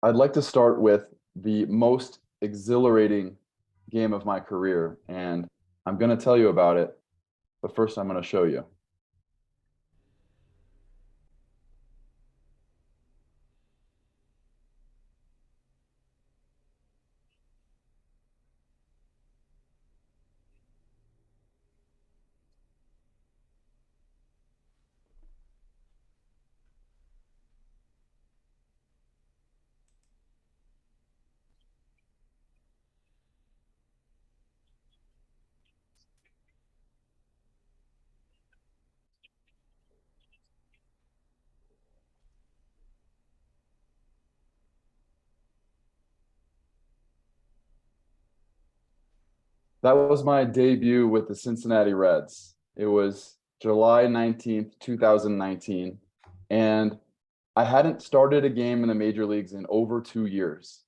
I'd like to start with the most exhilarating game of my career, and I'm going to tell you about it, but first I'm going to show you. That was my debut with the Cincinnati Reds. It was July 19th, 2019, and I hadn't started a game in the major leagues in over 2 years.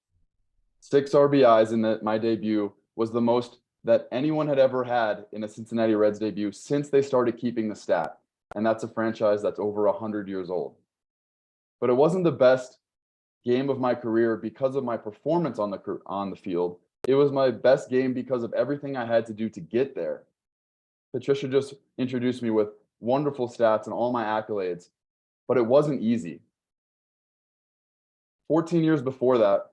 6 RBIs in my debut was the most that anyone had ever had in a Cincinnati Reds debut since they started keeping the stat. And that's a franchise that's over 100 years old. But it wasn't the best game of my career because of my performance on the field. It was my best game because of everything I had to do to get there. Patricia just introduced me with wonderful stats and all my accolades, but it wasn't easy. 14 years before that,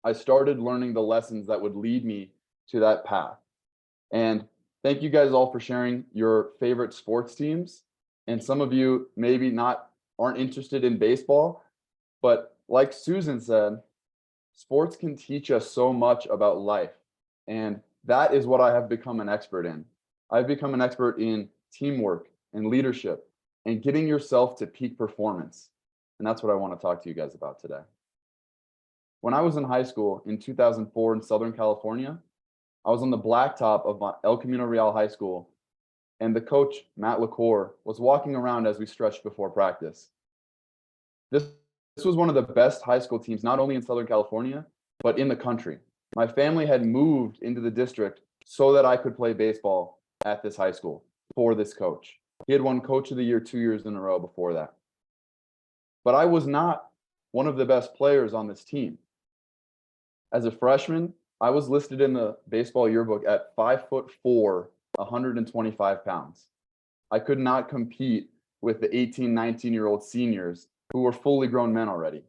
I started learning the lessons that would lead me to that path. And thank you guys all for sharing your favorite sports teams. And some of you maybe aren't interested in baseball, but like Susan said, sports can teach us so much about life. And that is what I have become an expert in. I've become an expert in teamwork and leadership and getting yourself to peak performance. And that's what I want to talk to you guys about today. When I was in high school in 2004 in Southern California, I was on the blacktop of El Camino Real High School, and the coach, Matt LaCour, was walking around as we stretched before practice. This was one of the best high school teams, not only in Southern California, but in the country. My family had moved into the district so that I could play baseball at this high school for this coach. He had won Coach of the Year 2 years in a row before that. But I was not one of the best players on this team. As a freshman, I was listed in the baseball yearbook at 5'4", 125 pounds. I could not compete with the 18, 19-year-old seniors who were fully grown men already.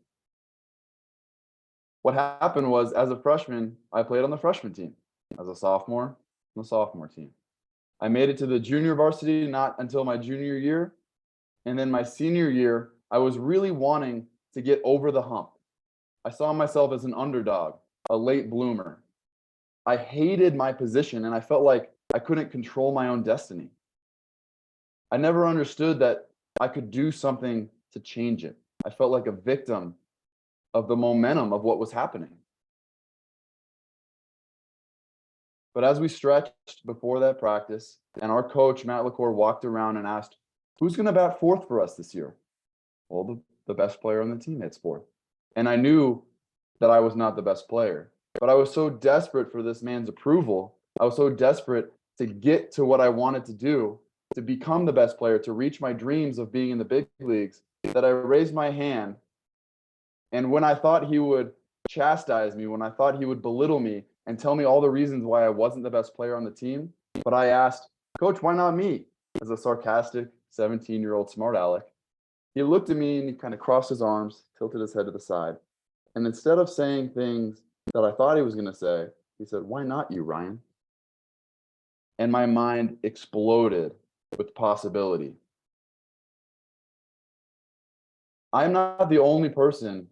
What happened was, as a freshman, I played on the freshman team. As a sophomore, on the sophomore team. I made it to the junior varsity not until my junior year. And then my senior year, I was really wanting to get over the hump. I saw myself as an underdog, a late bloomer. I hated my position and I felt like I couldn't control my own destiny. I never understood that I could do something to change it. I felt like a victim of the momentum of what was happening. But as we stretched before that practice, and our coach, Matt LaCour, walked around and asked, who's going to bat fourth for us this year? Well, the best player on the team hits fourth. And I knew that I was not the best player, but I was so desperate for this man's approval. I was so desperate to get to what I wanted to do, to become the best player, to reach my dreams of being in the big leagues, that I raised my hand. And when I thought he would chastise me, when I thought he would belittle me and tell me all the reasons why I wasn't the best player on the team, but I asked, Coach, why not me? As a sarcastic 17-year-old smart aleck, he looked at me and he kind of crossed his arms, tilted his head to the side. And instead of saying things that I thought he was going to say, he said, why not you, Ryan? And my mind exploded with possibility. I'm not the only person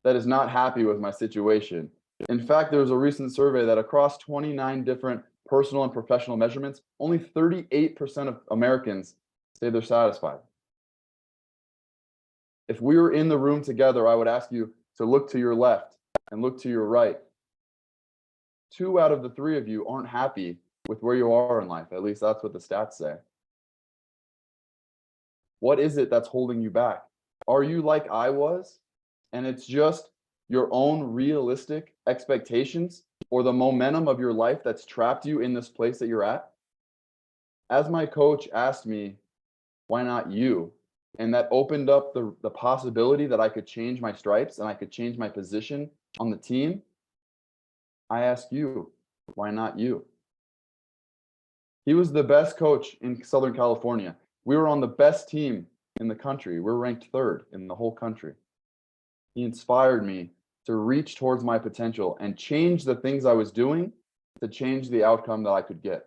that is not happy with my situation. In fact, there was a recent survey that across 29 different personal and professional measurements, only 38% of Americans say they're satisfied. If we were in the room together, I would ask you to look to your left and look to your right. 2 out of the 3 of you aren't happy with where you are in life. At least that's what the stats say. What is it that's holding you back? Are you like I was? And it's just your own realistic expectations or the momentum of your life that's trapped you in this place that you're at? As my coach asked me, why not you? and that opened up the possibility that I could change my stripes and I could change my position on the team, I ask you, why not you? He was the best coach in Southern California. We were on the best team in the country. We're ranked 3rd in the whole country. He inspired me to reach towards my potential and change the things I was doing to change the outcome that I could get.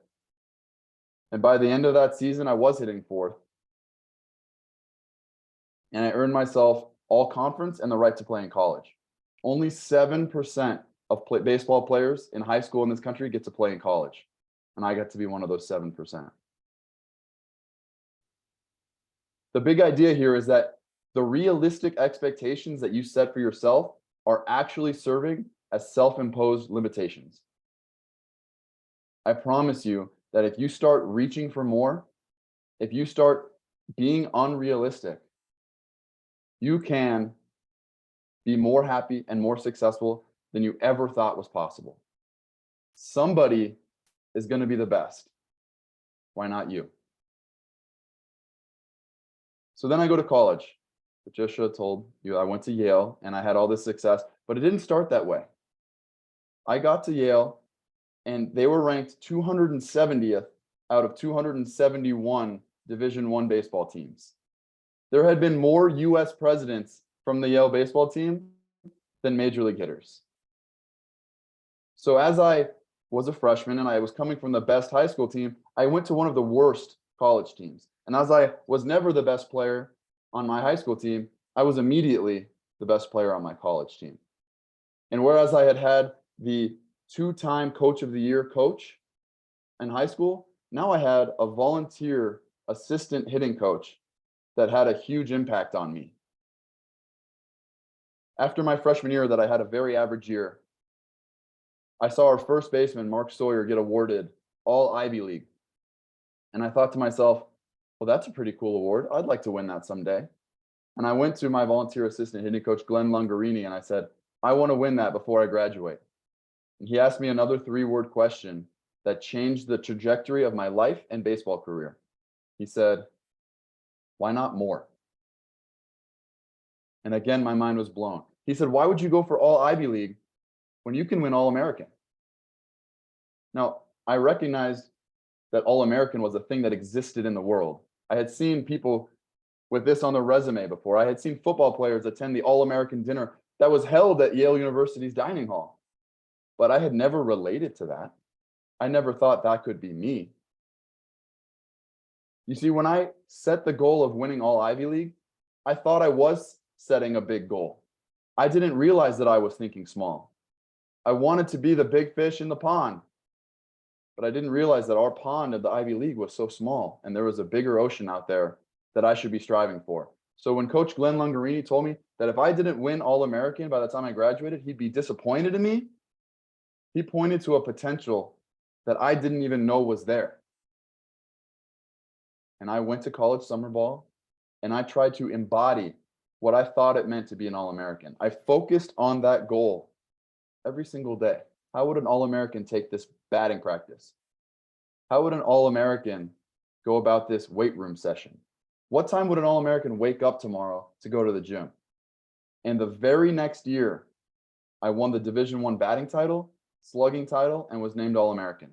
And by the end of that season, I was hitting 4th. And I earned myself all conference and the right to play in college. Only 7% of baseball players in high school in this country get to play in college. And I got to be one of those 7%. The big idea here is that the realistic expectations that you set for yourself are actually serving as self-imposed limitations. I promise you that if you start reaching for more, if you start being unrealistic, you can be more happy and more successful than you ever thought was possible. Somebody is going to be the best. Why not you? So then I go to college. I just should have told you I went to Yale and I had all this success, but it didn't start that way. I got to Yale and they were ranked 270th out of 271 Division I baseball teams. There had been more US presidents from the Yale baseball team than major league hitters. So as I was a freshman and I was coming from the best high school team, I went to one of the worst college teams. And as I was never the best player on my high school team, I was immediately the best player on my college team. And whereas I had had the 2-time coach of the year coach in high school, now I had a volunteer assistant hitting coach that had a huge impact on me. After my freshman year that I had a very average year, I saw our first baseman, Mark Sawyer, get awarded All Ivy League. And I thought to myself, well, that's a pretty cool award. I'd like to win that someday. And I went to my volunteer assistant hitting coach, Glenn Lungarini, and I said, I want to win that before I graduate. And he asked me another 3-word question that changed the trajectory of my life and baseball career. He said, why not more? And again, my mind was blown. He said, why would you go for All Ivy League when you can win All-American? Now, I recognized that All-American was a thing that existed in the world. I had seen people with this on their resume before. I had seen football players attend the All-American dinner that was held at Yale University's dining hall. But I had never related to that. I never thought that could be me. You see, when I set the goal of winning All Ivy League, I thought I was setting a big goal. I didn't realize that I was thinking small. I wanted to be the big fish in the pond, but I didn't realize that our pond of the Ivy League was so small and there was a bigger ocean out there that I should be striving for. So when Coach Glenn Lungarini told me that if I didn't win All-American by the time I graduated, he'd be disappointed in me, he pointed to a potential that I didn't even know was there. And I went to college summer ball and I tried to embody what I thought it meant to be an All-American. I focused on that goal every single day. How would an All-American take this batting practice? How would an All-American go about this weight room session? What time would an All-American wake up tomorrow to go to the gym? And the very next year, I won the Division I batting title, slugging title, and was named All-American.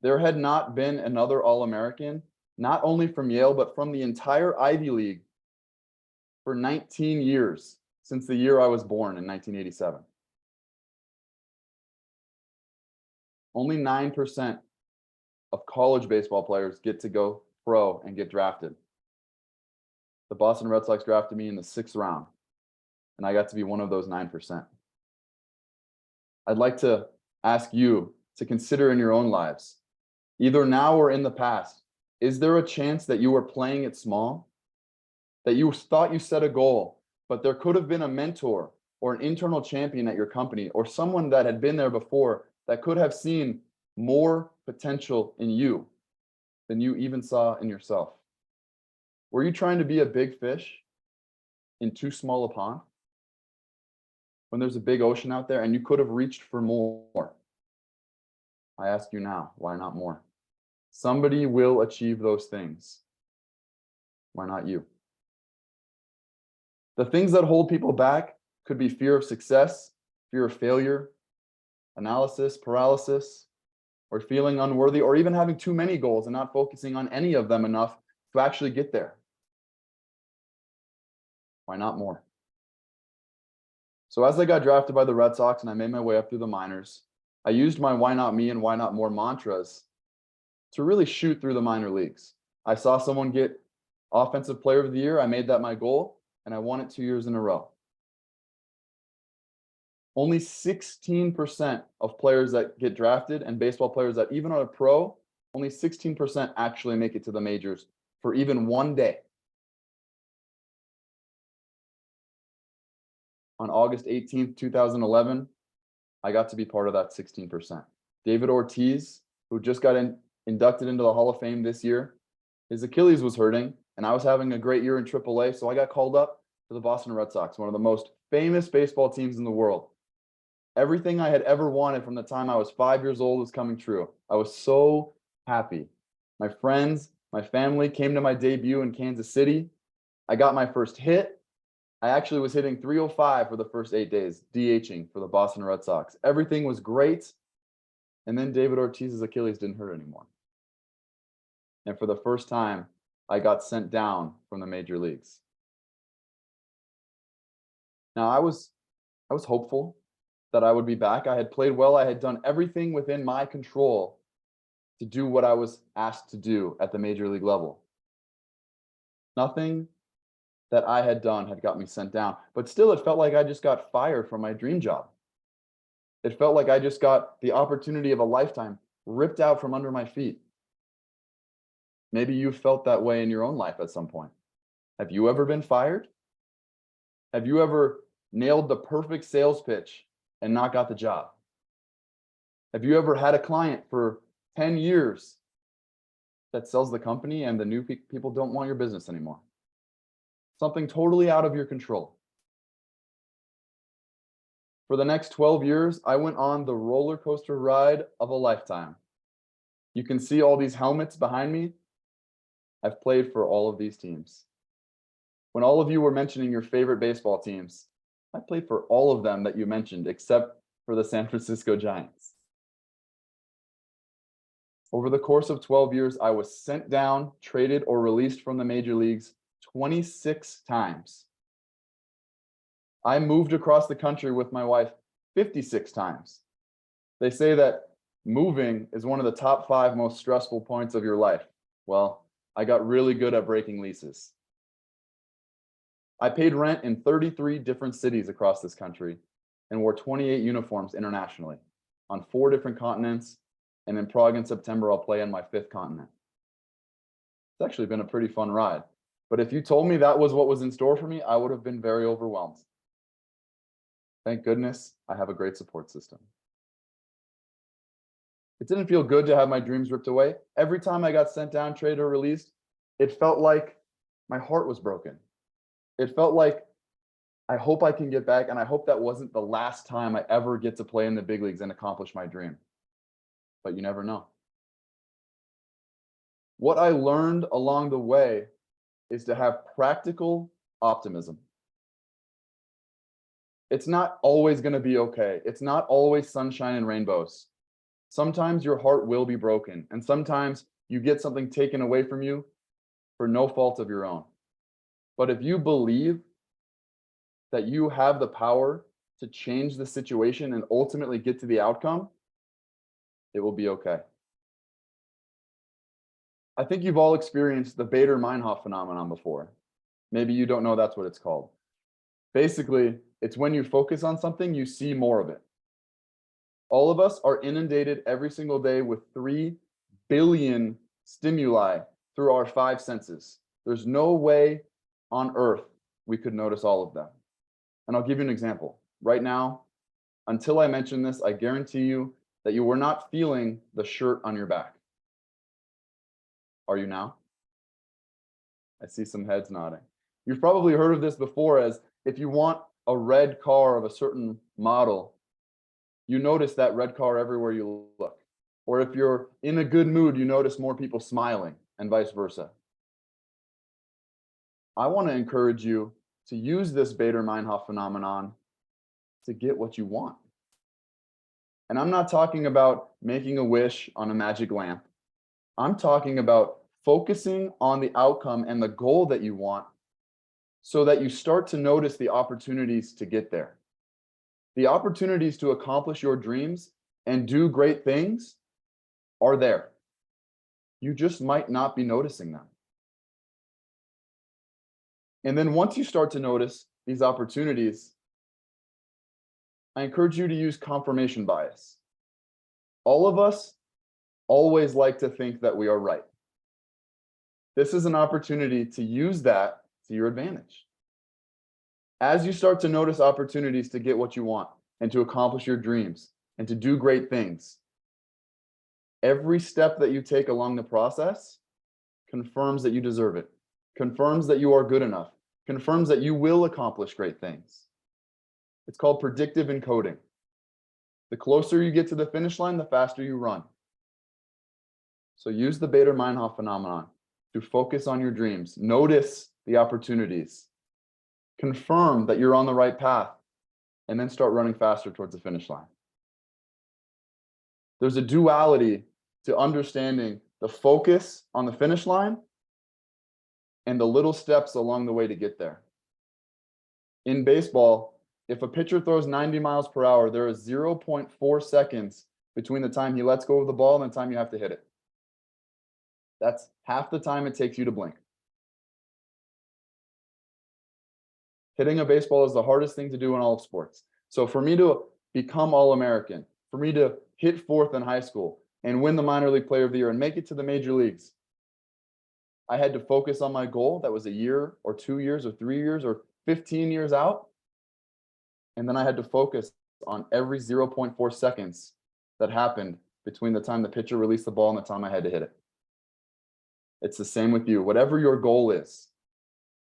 There had not been another All-American, not only from Yale, but from the entire Ivy League for 19 years since the year I was born in 1987. Only 9% of college baseball players get to go pro and get drafted. The Boston Red Sox drafted me in the 6th round, and I got to be one of those 9%. I'd like to ask you to consider in your own lives, either now or in the past, is there a chance that you were playing it small? That you thought you set a goal, but there could have been a mentor or an internal champion at your company or someone that had been there before that could have seen more potential in you than you even saw in yourself? Were you trying to be a big fish in too small a pond? When there's a big ocean out there and you could have reached for more? I ask you now, why not more? Somebody will achieve those things. Why not you? The things that hold people back could be fear of success, fear of failure, analysis paralysis, or feeling unworthy, or even having too many goals and not focusing on any of them enough to actually get there. Why not more? So as I got drafted by the Red Sox and I made my way up through the minors, I used my why not me and why not more mantras to really shoot through the minor leagues. I saw someone get Offensive Player of the Year. I made that my goal, and I won it 2 years in a row. Only 16% of players that get drafted and baseball players that even are a pro, only 16% actually make it to the majors for even one day. On August 18th, 2011, I got to be part of that 16%. David Ortiz, who just got inducted into the Hall of Fame this year, his Achilles was hurting, and I was having a great year in AAA, so I got called up to the Boston Red Sox, one of the most famous baseball teams in the world. Everything I had ever wanted from the time I was 5 years old was coming true. I was so happy. My friends, my family came to my debut in Kansas City. I got my first hit. I actually was hitting .305 for the first 8 days, DHing for the Boston Red Sox. Everything was great. And then David Ortiz's Achilles didn't hurt anymore. And for the first time, I got sent down from the major leagues. Now, I was hopeful that I would be back. I had played well. I had done everything within my control to do what I was asked to do at the major league level. Nothing that I had done had got me sent down, but still it felt like I just got fired from my dream job. It felt like I just got the opportunity of a lifetime ripped out from under my feet. Maybe you felt that way in your own life at some point. Have you ever been fired? Have you ever nailed the perfect sales pitch and not got the job? Have you ever had a client for 10 years that sells the company and the new people don't want your business anymore? Something totally out of your control. For the next 12 years, I went on the roller coaster ride of a lifetime. You can see all these helmets behind me. I've played for all of these teams. When all of you were mentioning your favorite baseball teams, I played for all of them that you mentioned, except for the San Francisco Giants. Over the course of 12 years, I was sent down, traded, or released from the major leagues 26 times. I moved across the country with my wife 56 times. They say that moving is one of the top 5 most stressful points of your life. Well, I got really good at breaking leases. I paid rent in 33 different cities across this country and wore 28 uniforms internationally on 4 different continents. And in Prague in September, I'll play on my 5th continent. It's actually been a pretty fun ride. But if you told me that was what was in store for me, I would have been very overwhelmed. Thank goodness I have a great support system. It didn't feel good to have my dreams ripped away. Every time I got sent down, traded, or released, it felt like my heart was broken. It felt like, I hope I can get back, and I hope that wasn't the last time I ever get to play in the big leagues and accomplish my dream. But you never know. What I learned along the way is to have practical optimism. It's not always going to be okay. It's not always sunshine and rainbows. Sometimes your heart will be broken, and sometimes you get something taken away from you for no fault of your own. But if you believe that you have the power to change the situation and ultimately get to the outcome, it will be okay. I think you've all experienced the Bader-Meinhof phenomenon before. Maybe you don't know that's what it's called. Basically, it's when you focus on something, you see more of it. All of us are inundated every single day with 3 billion stimuli through our 5 senses. There's no way on earth we could notice all of them. And I'll give you an example. Right now, until I mention this, I guarantee you that you were not feeling the shirt on your back. Are you now? I see some heads nodding. You've probably heard of this before, as if you want a red car of a certain model, you notice that red car everywhere you look. Or if you're in a good mood, you notice more people smiling, and vice versa. I want to encourage you to use this Bader-Meinhof phenomenon to get what you want. And I'm not talking about making a wish on a magic lamp. I'm talking about focusing on the outcome and the goal that you want so that you start to notice the opportunities to get there. The opportunities to accomplish your dreams and do great things are there. You just might not be noticing them. And then once you start to notice these opportunities, I encourage you to use confirmation bias. All of us always like to think that we are right. This is an opportunity to use that to your advantage. As you start to notice opportunities to get what you want and to accomplish your dreams and to do great things, every step that you take along the process confirms that you deserve it, confirms that you are good enough, confirms that you will accomplish great things. It's called predictive encoding. The closer you get to the finish line, the faster you run. So use the Bader-Meinhof phenomenon to focus on your dreams. Notice the opportunities. Confirm that you're on the right path, and then start running faster towards the finish line. There's a duality to understanding the focus on the finish line and the little steps along the way to get there. In baseball, if a pitcher throws 90 miles per hour, there is 0.4 seconds between the time he lets go of the ball and the time you have to hit it. That's half the time it takes you to blink. Hitting a baseball is the hardest thing to do in all of sports. So for me to become All-American, for me to hit fourth in high school and win the minor league player of the year and make it to the major leagues, I had to focus on my goal that was a year or 2 years or 3 years or 15 years out. And then I had to focus on every 0.4 seconds that happened between the time the pitcher released the ball and the time I had to hit it. It's the same with you. Whatever your goal is,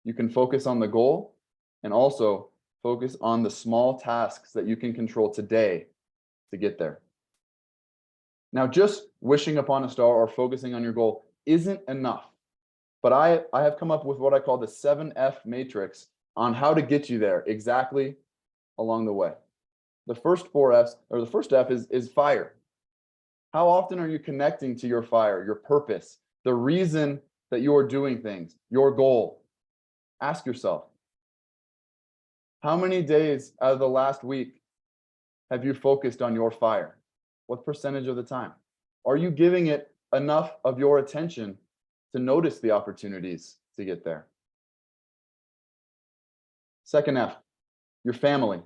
you can focus on the goal and also focus on the small tasks that you can control today to get there. Now, just wishing upon a star or focusing on your goal isn't enough. But I have come up with what I call the 7F matrix on how to get you there exactly along the way. The first 4Fs, or the first F is fire. How often are you connecting to your fire, your purpose, the reason that you are doing things, your goal? Ask yourself, how many days out of the last week have you focused on your fire? What percentage of the time? Are you giving it enough of your attention to notice the opportunities to get there? Second F, your family.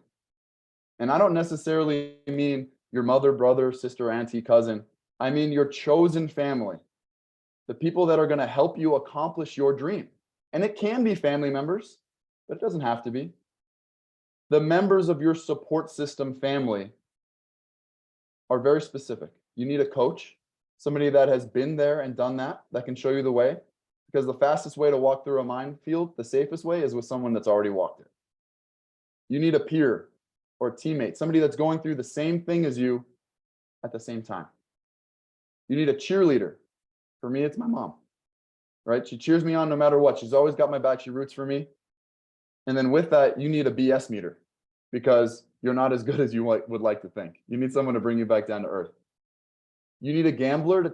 And I don't necessarily mean your mother, brother, sister, auntie, cousin. I mean your chosen family, the people that are going to help you accomplish your dream. And it can be family members, but it doesn't have to be. The members of your support system family are very specific. You need a coach, somebody that has been there and done that can show you the way. Because the fastest way to walk through a minefield, the safest way, is with someone that's already walked it. You need a peer or a teammate, somebody that's going through the same thing as you at the same time. You need a cheerleader. For me, it's my mom, right? She cheers me on no matter what. She's always got my back. She roots for me. And then with that, you need a BS meter because you're not as good as you would like to think. You need someone to bring you back down to earth. You need a gambler to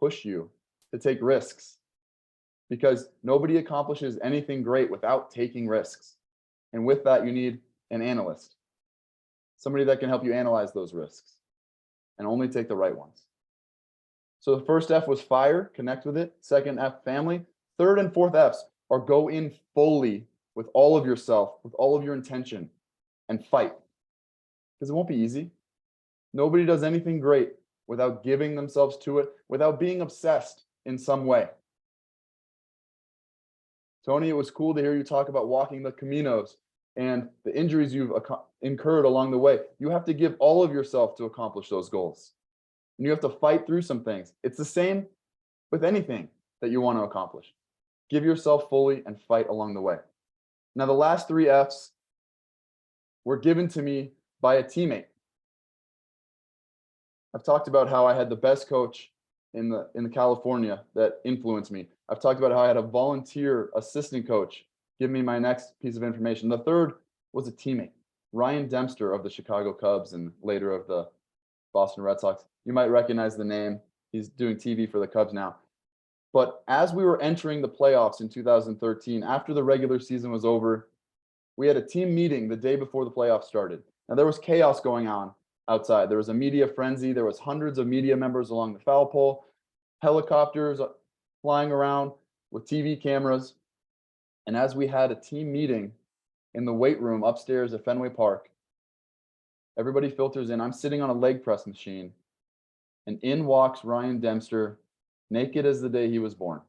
push you to take risks, because nobody accomplishes anything great without taking risks. And with that, you need an analyst, somebody that can help you analyze those risks and only take the right ones. So the first F was fire, connect with it. Second F, family. Third and fourth Fs are go in fully with all of yourself, with all of your intention, and fight. Because it won't be easy. Nobody does anything great without giving themselves to it, without being obsessed in some way. Tony, it was cool to hear you talk about walking the Caminos and the injuries you've incurred along the way. You have to give all of yourself to accomplish those goals. And you have to fight through some things. It's the same with anything that you want to accomplish. Give yourself fully and fight along the way. Now, the last 3 Fs were given to me by a teammate. I've talked about how I had the best coach in the California that influenced me. I've talked about how I had a volunteer assistant coach give me my next piece of information. The third was a teammate, Ryan Dempster of the Chicago Cubs and later of the Boston Red Sox. You might recognize the name. He's doing TV for the Cubs now. But as we were entering the playoffs in 2013, after the regular season was over, we had a team meeting the day before the playoffs started. Now, there was chaos going on outside. There was a media frenzy. There was hundreds of media members along the foul pole, helicopters flying around with TV cameras. And as we had a team meeting in the weight room upstairs at Fenway Park, everybody filters in. I'm sitting on a leg press machine, and in walks Ryan Dempster, naked as the day he was born.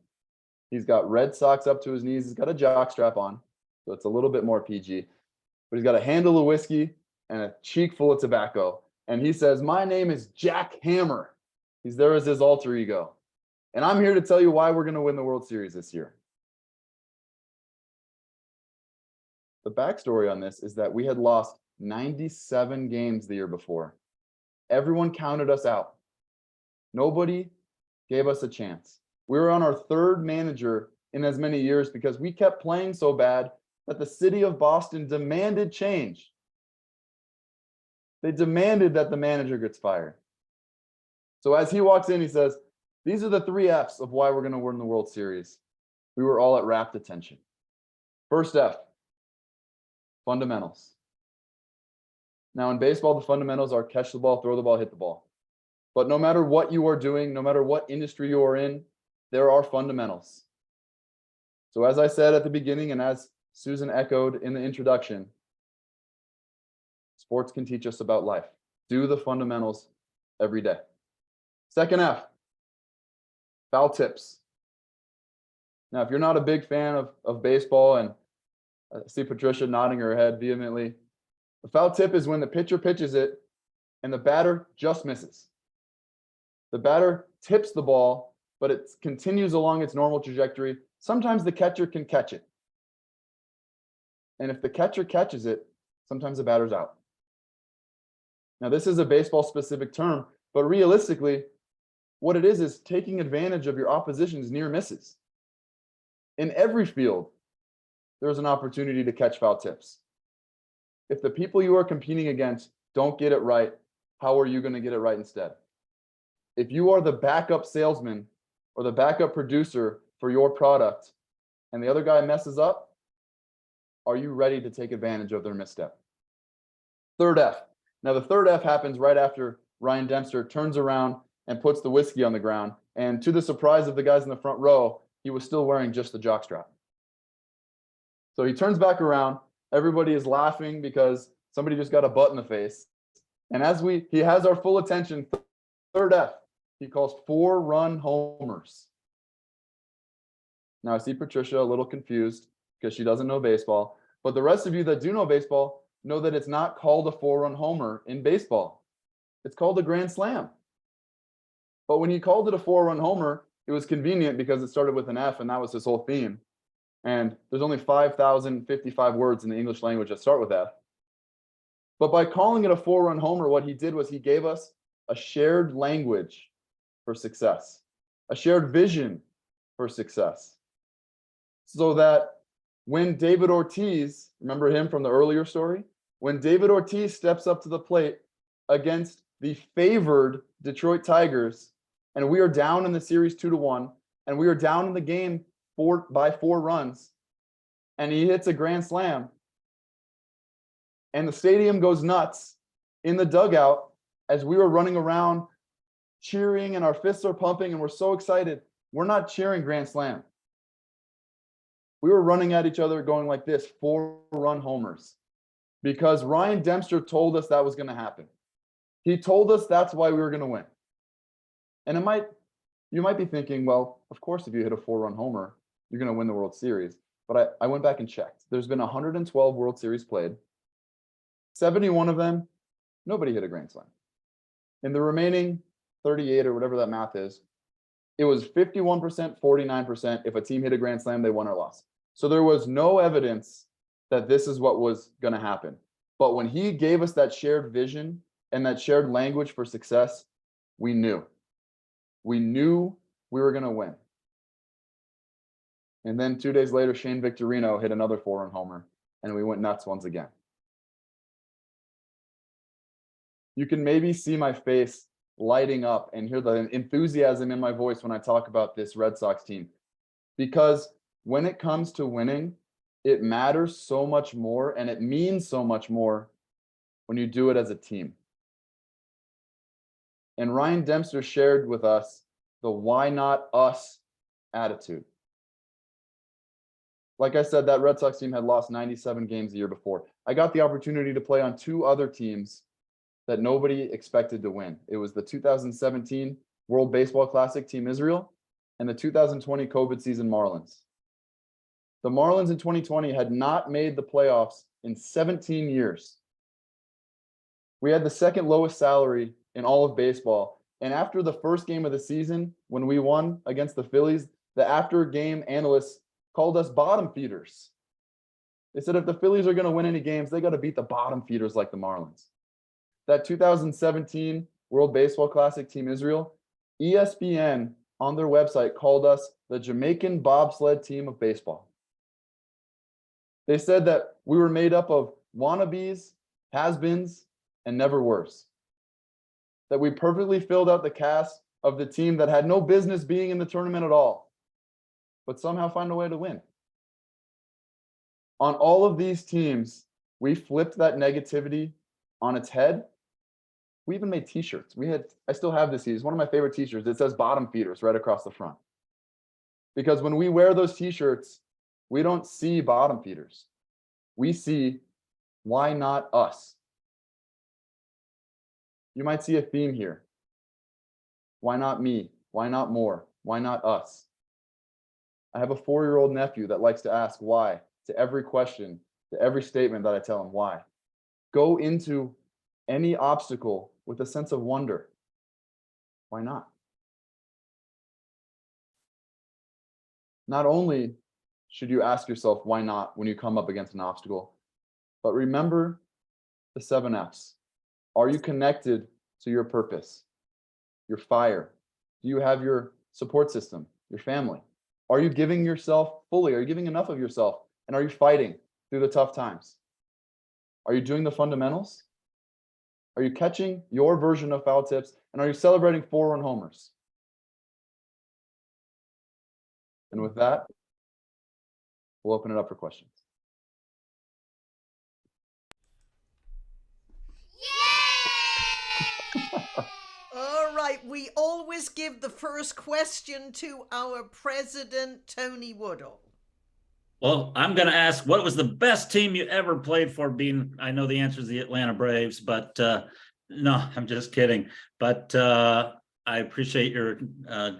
He's got red socks up to his knees. He's got a jock strap on, so it's a little bit more PG. But he's got a handle of whiskey and a cheek full of tobacco. And he says, "My name is Jack Hammer." He's there as his alter ego. And I'm here to tell you why we're going to win the World Series this year. The backstory on this is that we had lost 97 games the year before. Everyone counted us out. Nobody gave us a chance. We were on our third manager in as many years because we kept playing so bad that the city of Boston demanded change. They demanded that the manager gets fired. So as he walks in, he says, "These are the 3 F's of why we're going to win the World Series." We were all at rapt attention. First F, fundamentals. Now in baseball, the fundamentals are catch the ball, throw the ball, hit the ball. But no matter what you are doing, no matter what industry you are in, there are fundamentals. So as I said at the beginning, and as Susan echoed in the introduction, sports can teach us about life. Do the fundamentals every day. Second F, foul tips. Now, if you're not a big fan of baseball, and I see Patricia nodding her head vehemently, the foul tip is when the pitcher pitches it and the batter just misses. The batter tips the ball, but it continues along its normal trajectory. Sometimes the catcher can catch it. And if the catcher catches it, sometimes the batter's out. Now, this is a baseball-specific term, but realistically, what it is taking advantage of your opposition's near misses. In every field, there's an opportunity to catch foul tips. If the people you are competing against don't get it right, how are you going to get it right instead? If you are the backup salesman or the backup producer for your product and the other guy messes up, are you ready to take advantage of their misstep? Third F. Now, the third F happens right after Ryan Dempster turns around and puts the whiskey on the ground. And to the surprise of the guys in the front row, he was still wearing just the jockstrap. So he turns back around. Everybody is laughing because somebody just got a butt in the face. And as he has our full attention, third F, he calls 4-run homers. Now I see Patricia a little confused because she doesn't know baseball. But the rest of you that do know baseball know that it's not called a 4-run homer in baseball. It's called a grand slam. But when he called it a 4-run homer, it was convenient because it started with an F and that was his whole theme. And there's only 5,055 words in the English language that start with F. But by calling it a 4-run homer, what he did was he gave us a shared language for success, a shared vision for success. So that when David Ortiz, remember him from the earlier story? When David Ortiz steps up to the plate against the favored Detroit Tigers, and we are down in the series 2-1, and we are down in the game by 4 runs, and he hits a grand slam, and the stadium goes nuts in the dugout as we were running around cheering and our fists are pumping and we're so excited. We're not cheering grand slam. We were running at each other going like this, 4-run homers, because Ryan Dempster told us that was going to happen. He told us that's why we were going to win. And you might be thinking, well, of course, if you hit a 4-run homer, you're going to win the World Series. But I went back and checked. There's been 112 World Series played. 71 of them, nobody hit a grand slam. In the remaining 38 or whatever that math is, it was 51%, 49%. If a team hit a grand slam, they won or lost. So there was no evidence that this is what was going to happen. But when he gave us that shared vision and that shared language for success, we knew. We knew we were going to win. And then 2 days later, Shane Victorino hit another 4-run homer, and we went nuts once again. You can maybe see my face lighting up and hear the enthusiasm in my voice when I talk about this Red Sox team. Because when it comes to winning, it matters so much more and it means so much more when you do it as a team. And Ryan Dempster shared with us the why not us attitude. Like I said, that Red Sox team had lost 97 games the year before. I got the opportunity to play on 2 other teams that nobody expected to win. It was the 2017 World Baseball Classic Team Israel and the 2020 COVID season Marlins. The Marlins in 2020 had not made the playoffs in 17 years. We had the second lowest salary in all of baseball. And after the first game of the season, when we won against the Phillies, the after game analysts called us bottom feeders. They said if the Phillies are going to win any games, they got to beat the bottom feeders like the Marlins. That 2017 World Baseball Classic Team Israel, ESPN on their website called us the Jamaican bobsled team of baseball. They said that we were made up of wannabes, has-beens, and never-weres. That we perfectly filled out the cast of the team that had no business being in the tournament at all, but somehow find a way to win. On all of these teams, we flipped that negativity on its head. We even made t-shirts. I still have this. It's one of my favorite t-shirts. It says bottom feeders right across the front. Because when we wear those t-shirts, we don't see bottom feeders. We see why not us. You might see a theme here. Why not me? Why not more? Why not us? I have a 4-year-old nephew that likes to ask why to every question, to every statement that I tell him why. Go into any obstacle with a sense of wonder. Why not? Not only should you ask yourself why not when you come up against an obstacle, but remember the 7 F's. Are you connected to your purpose, your fire? Do you have your support system, your family? Are you giving yourself fully? Are you giving enough of yourself? And are you fighting through the tough times? Are you doing the fundamentals? Are you catching your version of foul tips? And are you celebrating 4-run homers? And with that, we'll open it up for questions. All right, we always give the first question to our president, Tony Woodall. Well, I'm going to ask, what was the best team you ever played for? I know the answer is the Atlanta Braves, but no, I'm just kidding. But I appreciate your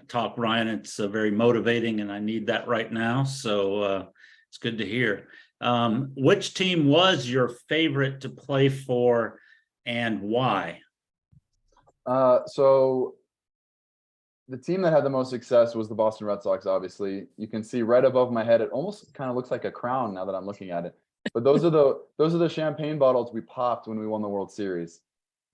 talk, Ryan. It's very motivating, and I need that right now. So it's good to hear. Which team was your favorite to play for, and why? So the team that had the most success was the Boston Red Sox, obviously. You can see right above my head, it almost kind of looks like a crown now that I'm looking at it. But those are the champagne bottles we popped when we won the World Series.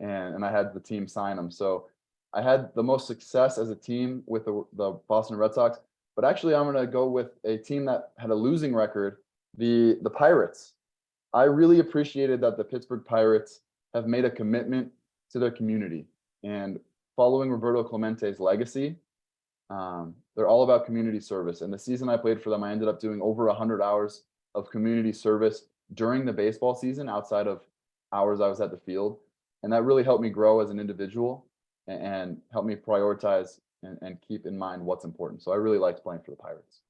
And I had the team sign them. So I had the most success as a team with the Boston Red Sox. But actually, I'm going to go with a team that had a losing record, the Pirates. I really appreciated that the Pittsburgh Pirates have made a commitment to their community. And following Roberto Clemente's legacy, they're all about community service. And the season I played for them, I ended up doing over 100 hours of community service during the baseball season outside of hours I was at the field. And that really helped me grow as an individual and helped me prioritize and keep in mind what's important. So I really liked playing for the Pirates.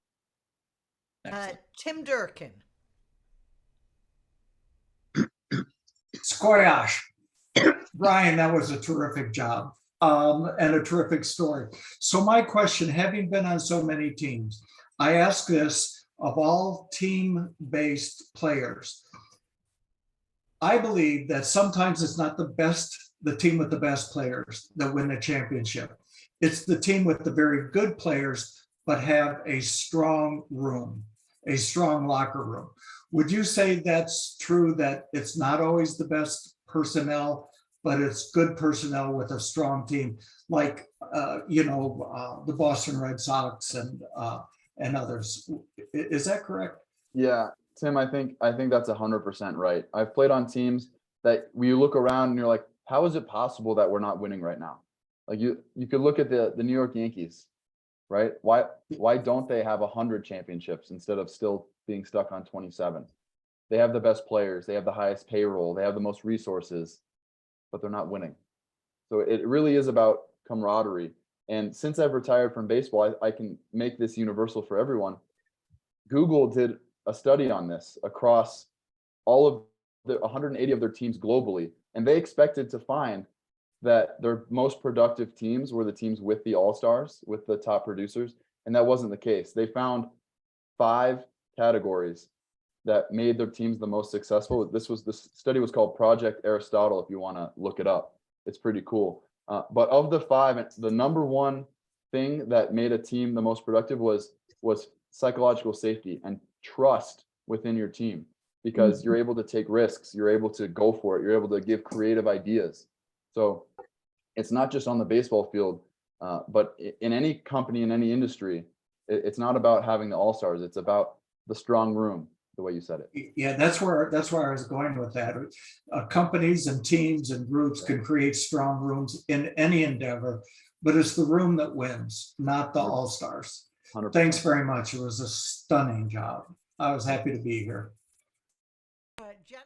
Tim Durkin. Squash. Brian, that was a terrific job and a terrific story. So my question, having been on so many teams, I ask this of all team-based players. I believe that sometimes it's not the team with the best players that win the championship. It's the team with the very good players, but have a strong room, a strong locker room. Would you say that's true, that it's not always the best personnel, but it's good personnel with a strong team, like the Boston Red Sox and others. Is that correct? Yeah, Tim, I think that's 100% right. I've played on teams that you look around and you're like, how is it possible that we're not winning right now? Like you could look at the New York Yankees, right? Why don't they have 100 championships instead of still being stuck on 27? They have the best players, they have the highest payroll, they have the most resources, but they're not winning. So it really is about camaraderie. And since I've retired from baseball, I can make this universal for everyone. Google did a study on this across all of the 180 of their teams globally, and they expected to find that their most productive teams were the teams with the all-stars, with the top producers, and that wasn't the case. They found 5 categories that made their teams the most successful. This study was called Project Aristotle, if you want to look it up. It's pretty cool. But of the 5, the number one thing that made a team the most productive was psychological safety and trust within your team, because you're able to take risks, you're able to go for it, you're able to give creative ideas. So it's not just on the baseball field, but in any company, in any industry, it's not about having the all-stars, it's about the strong room, the way you said it. Yeah, that's where I was going with that. Companies and teams and groups can create strong rooms in any endeavor, but it's the room that wins, not the all-stars. 100%. Thanks very much. It was a stunning job. I was happy to be here. Janet